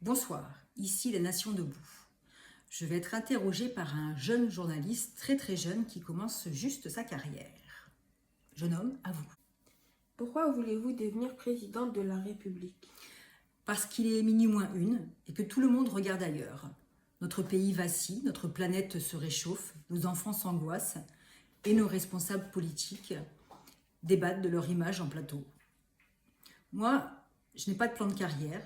Bonsoir, ici la Nation debout. Je vais être interrogée par un jeune journaliste très jeune qui commence juste sa carrière. Jeune homme, à vous. Pourquoi voulez-vous devenir présidente de la République? Parce qu'il est minuit moins une et que tout le monde regarde ailleurs. Notre pays vacille, notre planète se réchauffe, nos enfants s'angoissent et nos responsables politiques débattent de leur image en plateau. Moi, je n'ai pas de plan de carrière,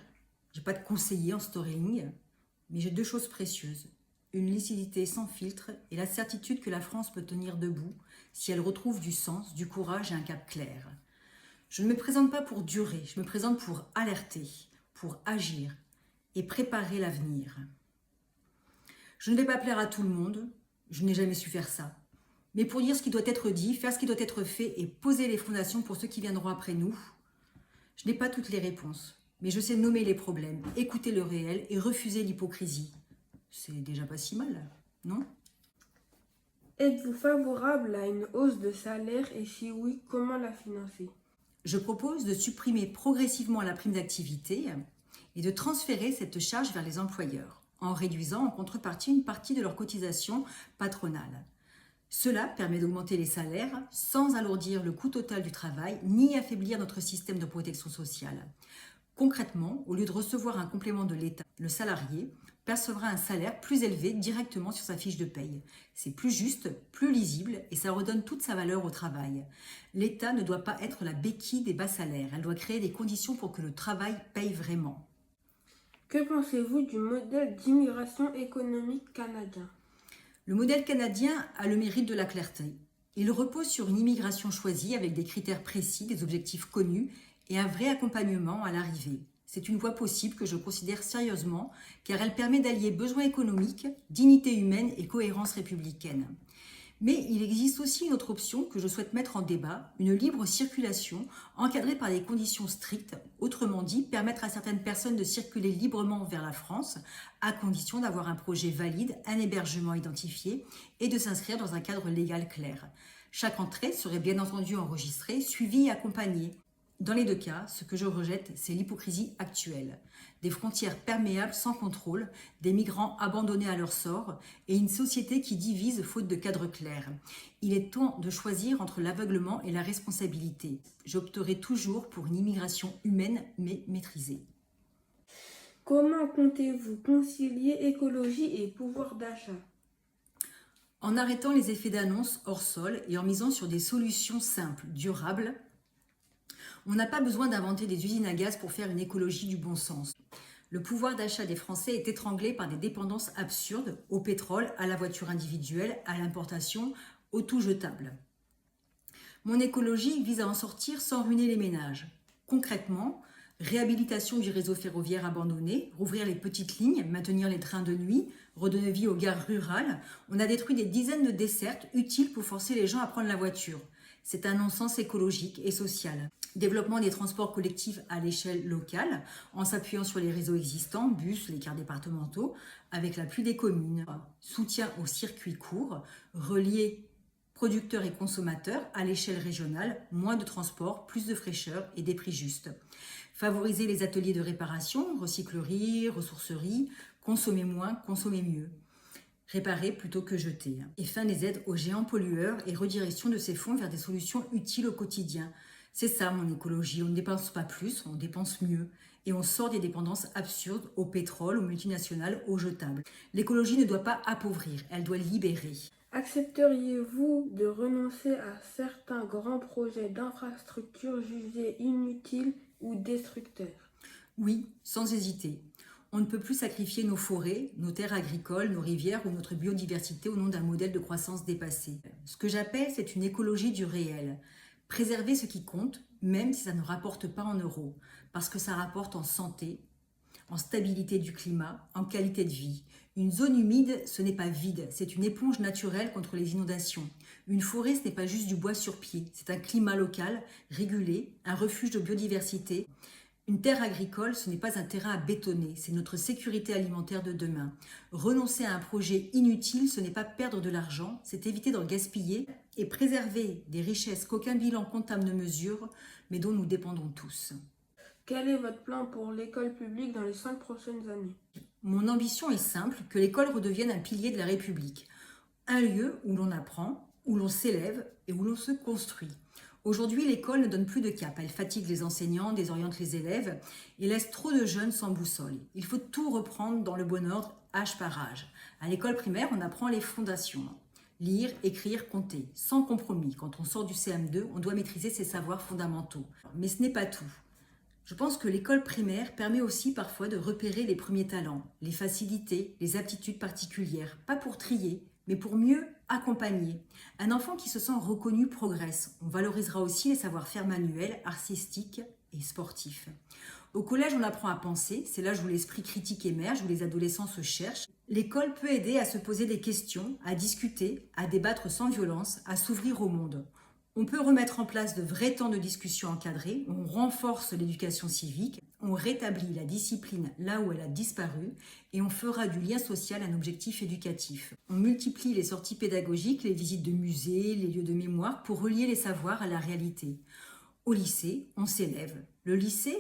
je n'ai pas de conseiller en storytelling, mais j'ai deux choses précieuses. Une lucidité sans filtre et la certitude que la France peut tenir debout si elle retrouve du sens, du courage et un cap clair. Je ne me présente pas pour durer, je me présente pour alerter, pour agir et préparer l'avenir. Je ne vais pas plaire à tout le monde, je n'ai jamais su faire ça. Mais pour dire ce qui doit être dit, faire ce qui doit être fait et poser les fondations pour ceux qui viendront après nous, je n'ai pas toutes les réponses, mais je sais nommer les problèmes, écouter le réel et refuser l'hypocrisie. C'est déjà pas si mal, non? Êtes-vous favorable à une hausse de salaire et si oui, comment la financer? Je propose de supprimer progressivement la prime d'activité et de transférer cette charge vers les employeurs, en réduisant en contrepartie une partie de leur cotisation patronale. Cela permet d'augmenter les salaires sans alourdir le coût total du travail ni affaiblir notre système de protection sociale. Concrètement, au lieu de recevoir un complément de l'État, le salarié percevra un salaire plus élevé directement sur sa fiche de paye. C'est plus juste, plus lisible et ça redonne toute sa valeur au travail. L'État ne doit pas être la béquille des bas salaires, elle doit créer des conditions pour que le travail paye vraiment. Que pensez-vous du modèle d'immigration économique canadien? Le modèle canadien a le mérite de la clarté. Il repose sur une immigration choisie avec des critères précis, des objectifs connus et un vrai accompagnement à l'arrivée. C'est une voie possible que je considère sérieusement car elle permet d'allier besoins économiques, dignité humaine et cohérence républicaine. Mais il existe aussi une autre option que je souhaite mettre en débat, une libre circulation encadrée par des conditions strictes, autrement dit, permettre à certaines personnes de circuler librement vers la France, à condition d'avoir un projet valide, un hébergement identifié et de s'inscrire dans un cadre légal clair. Chaque entrée serait bien entendu enregistrée, suivie et accompagnée. Dans les deux cas, ce que je rejette, c'est l'hypocrisie actuelle. Des frontières perméables sans contrôle, des migrants abandonnés à leur sort et une société qui divise faute de cadre clair. Il est temps de choisir entre l'aveuglement et la responsabilité. J'opterai toujours pour une immigration humaine mais maîtrisée. Comment comptez-vous concilier écologie et pouvoir d'achat? En arrêtant les effets d'annonce hors sol et en misant sur des solutions simples, durables. On n'a pas besoin d'inventer des usines à gaz pour faire une écologie du bon sens. Le pouvoir d'achat des Français est étranglé par des dépendances absurdes au pétrole, à la voiture individuelle, à l'importation, au tout jetable. Mon écologie vise à en sortir sans ruiner les ménages. Concrètement, réhabilitation du réseau ferroviaire abandonné, rouvrir les petites lignes, maintenir les trains de nuit, redonner vie aux gares rurales. On a détruit des dizaines de dessertes utiles pour forcer les gens à prendre la voiture. C'est un non-sens écologique et social. Développement des transports collectifs à l'échelle locale, en s'appuyant sur les réseaux existants, bus, les cars départementaux, avec l'appui des communes. Soutien aux circuits courts, relier producteurs et consommateurs à l'échelle régionale, moins de transport, plus de fraîcheur et des prix justes. Favoriser les ateliers de réparation, recyclerie, ressourcerie, consommer moins, consommer mieux. Réparer plutôt que jeter. Et fin des aides aux géants pollueurs et redirection de ces fonds vers des solutions utiles au quotidien. C'est ça mon écologie, on ne dépense pas plus, on dépense mieux. Et on sort des dépendances absurdes au pétrole, aux multinationales, aux jetables. L'écologie ne doit pas appauvrir, elle doit libérer. Accepteriez-vous de renoncer à certains grands projets d'infrastructures jugés inutiles ou destructeurs? Oui, sans hésiter. On ne peut plus sacrifier nos forêts, nos terres agricoles, nos rivières ou notre biodiversité au nom d'un modèle de croissance dépassé. Ce que j'appelle, c'est une écologie du réel. Préserver ce qui compte, même si ça ne rapporte pas en euros, parce que ça rapporte en santé, en stabilité du climat, en qualité de vie. Une zone humide, ce n'est pas vide, c'est une éponge naturelle contre les inondations. Une forêt, ce n'est pas juste du bois sur pied, c'est un climat local, régulé, un refuge de biodiversité. Une terre agricole, ce n'est pas un terrain à bétonner, c'est notre sécurité alimentaire de demain. Renoncer à un projet inutile, ce n'est pas perdre de l'argent, c'est éviter d'en gaspiller et préserver des richesses qu'aucun bilan comptable ne mesure, mais dont nous dépendons tous. Quel est votre plan pour l'école publique dans les 5 prochaines années? Mon ambition est simple, que l'école redevienne un pilier de la République. Un lieu où l'on apprend, où l'on s'élève et où l'on se construit. Aujourd'hui, l'école ne donne plus de cap. Elle fatigue les enseignants, désoriente les élèves et laisse trop de jeunes sans boussole. Il faut tout reprendre dans le bon ordre, âge par âge. À l'école primaire, on apprend les fondations. Lire, écrire, compter, sans compromis. Quand on sort du CM2, on doit maîtriser ses savoirs fondamentaux. Mais ce n'est pas tout. Je pense que l'école primaire permet aussi parfois de repérer les premiers talents, les facilités, les aptitudes particulières, pas pour trier, mais pour mieux accompagner. Un enfant qui se sent reconnu progresse. On valorisera aussi les savoir-faire manuels, artistiques et sportifs. Au collège, on apprend à penser, c'est l'âge où l'esprit critique émerge, où les adolescents se cherchent. L'école peut aider à se poser des questions, à discuter, à débattre sans violence, à s'ouvrir au monde. On peut remettre en place de vrais temps de discussion encadrés, on renforce l'éducation civique, on rétablit la discipline là où elle a disparu et on fera du lien social un objectif éducatif. On multiplie les sorties pédagogiques, les visites de musées, les lieux de mémoire pour relier les savoirs à la réalité. Au lycée, on s'élève. Le lycée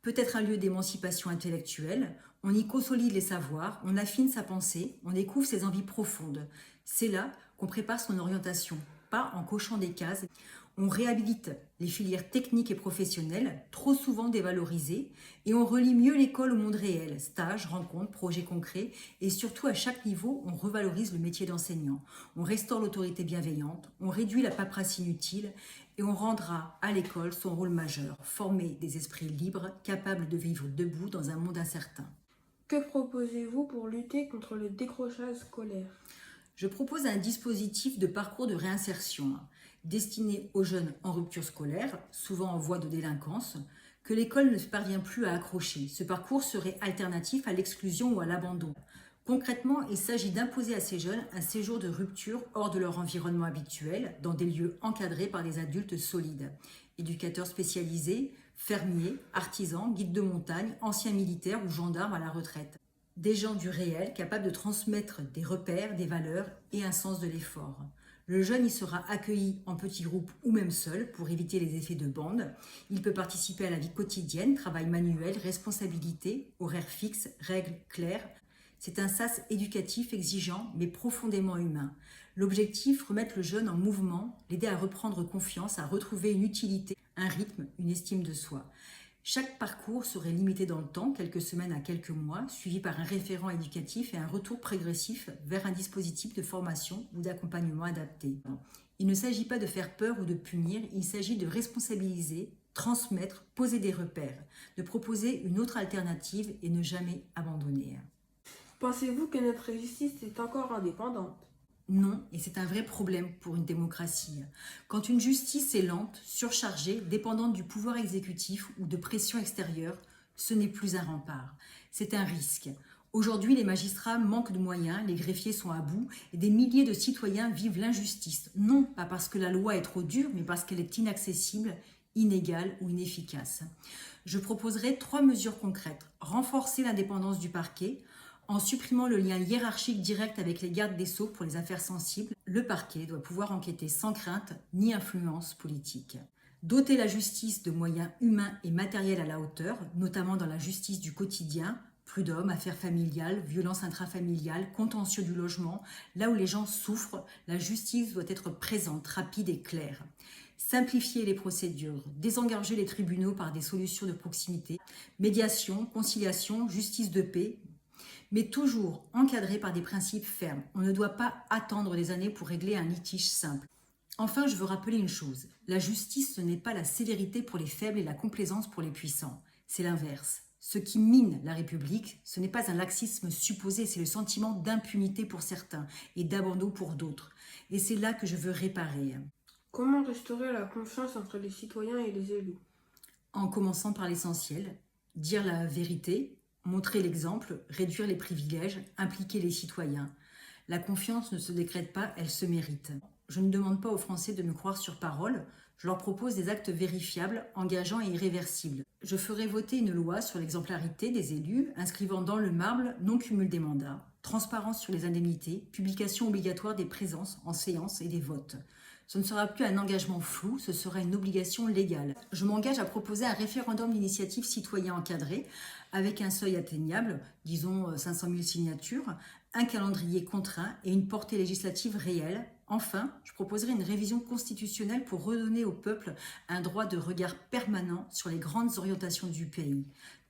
peut être un lieu d'émancipation intellectuelle, on y consolide les savoirs, on affine sa pensée, on découvre ses envies profondes. C'est là qu'on prépare son orientation. Pas en cochant des cases. On réhabilite les filières techniques et professionnelles, trop souvent dévalorisées, et on relie mieux l'école au monde réel. Stages, rencontres, projets concrets, et surtout à chaque niveau, on revalorise le métier d'enseignant. On restaure l'autorité bienveillante, on réduit la paperasse inutile, et on rendra à l'école son rôle majeur, former des esprits libres, capables de vivre debout dans un monde incertain. Que proposez-vous pour lutter contre le décrochage scolaire? Je propose un dispositif de parcours de réinsertion destiné aux jeunes en rupture scolaire, souvent en voie de délinquance, que l'école ne parvient plus à accrocher. Ce parcours serait alternatif à l'exclusion ou à l'abandon. Concrètement, il s'agit d'imposer à ces jeunes un séjour de rupture hors de leur environnement habituel, dans des lieux encadrés par des adultes solides. Éducateurs spécialisés, fermiers, artisans, guides de montagne, anciens militaires ou gendarmes à la retraite. Des gens du réel capables de transmettre des repères, des valeurs et un sens de l'effort. Le jeune y sera accueilli en petits groupes ou même seul pour éviter les effets de bande. Il peut participer à la vie quotidienne, travail manuel, responsabilité, horaires fixes, règles claires. C'est un sas éducatif exigeant mais profondément humain. L'objectif, remettre le jeune en mouvement, l'aider à reprendre confiance, à retrouver une utilité, un rythme, une estime de soi. Chaque parcours serait limité dans le temps, quelques semaines à quelques mois, suivi par un référent éducatif et un retour progressif vers un dispositif de formation ou d'accompagnement adapté. Il ne s'agit pas de faire peur ou de punir, il s'agit de responsabiliser, transmettre, poser des repères, de proposer une autre alternative et ne jamais abandonner. Pensez-vous que notre justice est encore indépendante? Non, et c'est un vrai problème pour une démocratie. Quand une justice est lente, surchargée, dépendante du pouvoir exécutif ou de pression extérieure, ce n'est plus un rempart, c'est un risque. Aujourd'hui, les magistrats manquent de moyens, les greffiers sont à bout et des milliers de citoyens vivent l'injustice. Non pas parce que la loi est trop dure, mais parce qu'elle est inaccessible, inégale ou inefficace. Je proposerai 3 mesures concrètes. Renforcer l'indépendance du parquet, en supprimant le lien hiérarchique direct avec les gardes des Sceaux pour les affaires sensibles, le parquet doit pouvoir enquêter sans crainte ni influence politique. Doter la justice de moyens humains et matériels à la hauteur, notamment dans la justice du quotidien, prud'homme, affaires familiales, violences intrafamiliales, contentieux du logement, là où les gens souffrent, la justice doit être présente, rapide et claire. Simplifier les procédures, désengorger les tribunaux par des solutions de proximité, médiation, conciliation, justice de paix, mais toujours encadré par des principes fermes. On ne doit pas attendre des années pour régler un litige simple. Enfin, je veux rappeler une chose. La justice, ce n'est pas la sévérité pour les faibles et la complaisance pour les puissants. C'est l'inverse. Ce qui mine la République, ce n'est pas un laxisme supposé, c'est le sentiment d'impunité pour certains et d'abandon pour d'autres. Et c'est là que je veux réparer. Comment restaurer la confiance entre les citoyens et les élus? En commençant par l'essentiel, dire la vérité, montrer l'exemple, réduire les privilèges, impliquer les citoyens. La confiance ne se décrète pas, elle se mérite. Je ne demande pas aux Français de me croire sur parole, je leur propose des actes vérifiables, engageants et irréversibles. Je ferai voter une loi sur l'exemplarité des élus, inscrivant dans le marbre non-cumul des mandats, transparence sur les indemnités, publication obligatoire des présences en séance et des votes. Ce ne sera plus un engagement flou, ce sera une obligation légale. Je m'engage à proposer un référendum d'initiative citoyen encadré avec un seuil atteignable, disons 500 000 signatures, un calendrier contraint et une portée législative réelle. Enfin, je proposerai une révision constitutionnelle pour redonner au peuple un droit de regard permanent sur les grandes orientations du pays.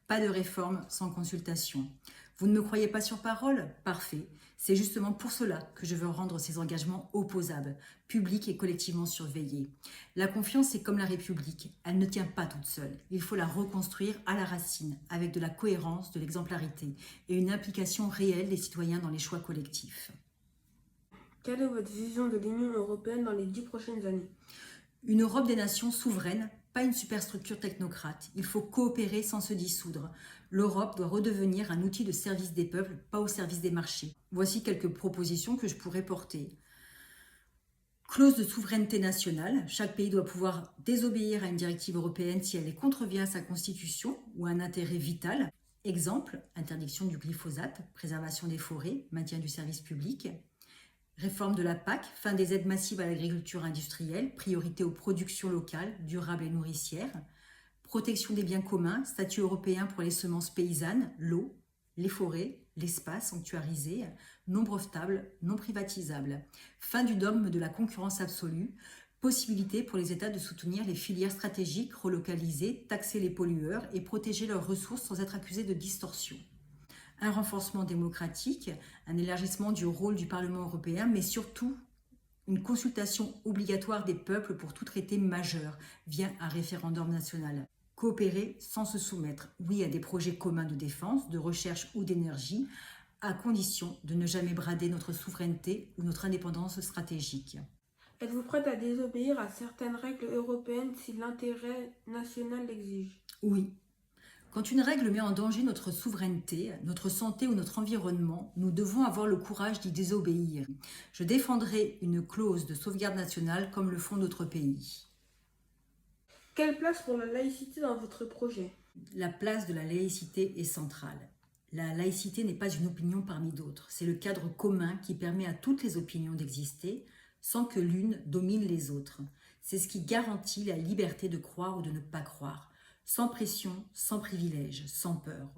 Pas de réforme sans consultation. Vous ne me croyez pas sur parole? Parfait. C'est justement pour cela que je veux rendre ces engagements opposables, publics et collectivement surveillés. La confiance est comme la République, elle ne tient pas toute seule. Il faut la reconstruire à la racine, avec de la cohérence, de l'exemplarité et une implication réelle des citoyens dans les choix collectifs. Quelle est votre vision de l'Union européenne dans les 10 prochaines années? Une Europe des nations souveraines, pas une superstructure technocrate. Il faut coopérer sans se dissoudre. L'Europe doit redevenir un outil de service des peuples, pas au service des marchés. Voici quelques propositions que je pourrais porter. Clause de souveraineté nationale. Chaque pays doit pouvoir désobéir à une directive européenne si elle contrevient à sa constitution ou à un intérêt vital. Exemple, interdiction du glyphosate, préservation des forêts, maintien du service public. Réforme de la PAC, fin des aides massives à l'agriculture industrielle, priorité aux productions locales, durables et nourricières. Protection des biens communs, statut européen pour les semences paysannes, l'eau, les forêts, l'espace sanctuarisé, non brevetable, non privatisable. Fin du dogme de la concurrence absolue, possibilité pour les États de soutenir les filières stratégiques, relocaliser, taxer les pollueurs et protéger leurs ressources sans être accusés de distorsion. Un renforcement démocratique, un élargissement du rôle du Parlement européen, mais surtout une consultation obligatoire des peuples pour tout traité majeur via un référendum national. Coopérer sans se soumettre, oui à des projets communs de défense, de recherche ou d'énergie, à condition de ne jamais brader notre souveraineté ou notre indépendance stratégique. Êtes-vous prête à désobéir à certaines règles européennes si l'intérêt national l'exige? Oui. Quand une règle met en danger notre souveraineté, notre santé ou notre environnement, nous devons avoir le courage d'y désobéir. Je défendrai une clause de sauvegarde nationale comme le font d'autres pays. Quelle place pour la laïcité dans votre projet? La place de la laïcité est centrale. La laïcité n'est pas une opinion parmi d'autres. C'est le cadre commun qui permet à toutes les opinions d'exister sans que l'une domine les autres. C'est ce qui garantit la liberté de croire ou de ne pas croire. Sans pression, sans privilège, sans peur.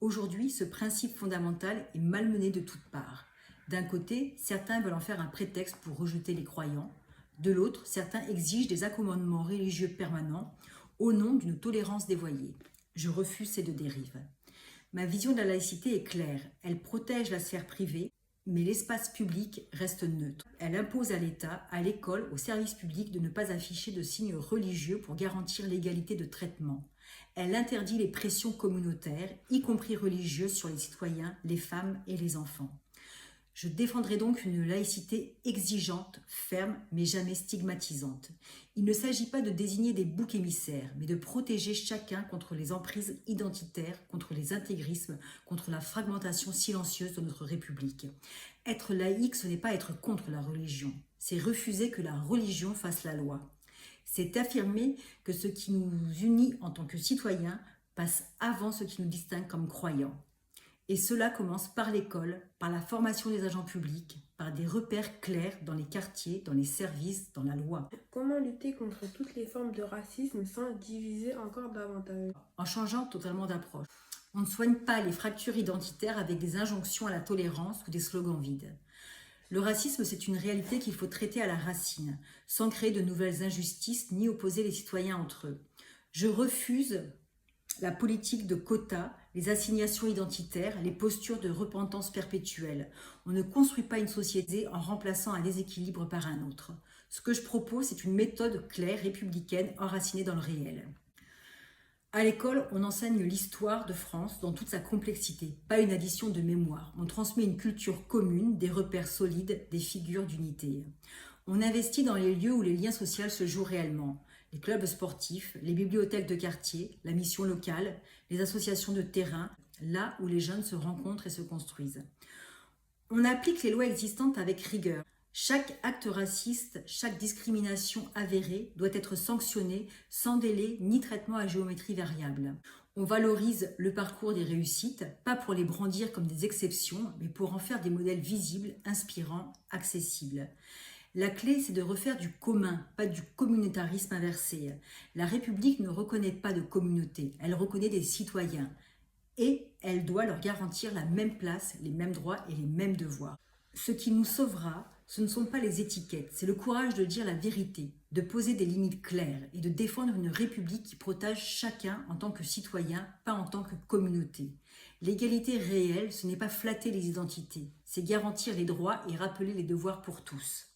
Aujourd'hui, ce principe fondamental est malmené de toutes parts. D'un côté, certains veulent en faire un prétexte pour rejeter les croyants. De l'autre, certains exigent des accommodements religieux permanents au nom d'une tolérance dévoyée. Je refuse ces deux dérives. Ma vision de la laïcité est claire. Elle protège la sphère privée, mais l'espace public reste neutre. Elle impose à l'État, à l'école, au service public de ne pas afficher de signes religieux pour garantir l'égalité de traitement. Elle interdit les pressions communautaires, y compris religieuses, sur les citoyens, les femmes et les enfants. Je défendrai donc une laïcité exigeante, ferme, mais jamais stigmatisante. Il ne s'agit pas de désigner des boucs émissaires, mais de protéger chacun contre les emprises identitaires, contre les intégrismes, contre la fragmentation silencieuse de notre République. Être laïque, ce n'est pas être contre la religion, c'est refuser que la religion fasse la loi. C'est affirmer que ce qui nous unit en tant que citoyens passe avant ce qui nous distingue comme croyants. Et cela commence par l'école, par la formation des agents publics, par des repères clairs dans les quartiers, dans les services, dans la loi. Comment lutter contre toutes les formes de racisme sans diviser encore davantage? En changeant totalement d'approche. On ne soigne pas les fractures identitaires avec des injonctions à la tolérance ou des slogans vides. Le racisme, c'est une réalité qu'il faut traiter à la racine, sans créer de nouvelles injustices ni opposer les citoyens entre eux. Je refuse la politique de quotas, les assignations identitaires, les postures de repentance perpétuelle. On ne construit pas une société en remplaçant un déséquilibre par un autre. Ce que je propose, c'est une méthode claire, républicaine, enracinée dans le réel. À l'école, on enseigne l'histoire de France dans toute sa complexité, pas une addition de mémoire. On transmet une culture commune, des repères solides, des figures d'unité. On investit dans les lieux où les liens sociaux se jouent réellement. Les clubs sportifs, les bibliothèques de quartier, la mission locale, les associations de terrain, là où les jeunes se rencontrent et se construisent. On applique les lois existantes avec rigueur. Chaque acte raciste, chaque discrimination avérée doit être sanctionnée sans délai ni traitement à géométrie variable. On valorise le parcours des réussites, pas pour les brandir comme des exceptions, mais pour en faire des modèles visibles, inspirants, accessibles. La clé, c'est de refaire du commun, pas du communautarisme inversé. La République ne reconnaît pas de communauté, elle reconnaît des citoyens. Et elle doit leur garantir la même place, les mêmes droits et les mêmes devoirs. Ce qui nous sauvera, ce ne sont pas les étiquettes, c'est le courage de dire la vérité, de poser des limites claires et de défendre une République qui protège chacun en tant que citoyen, pas en tant que communauté. L'égalité réelle, ce n'est pas flatter les identités, c'est garantir les droits et rappeler les devoirs pour tous.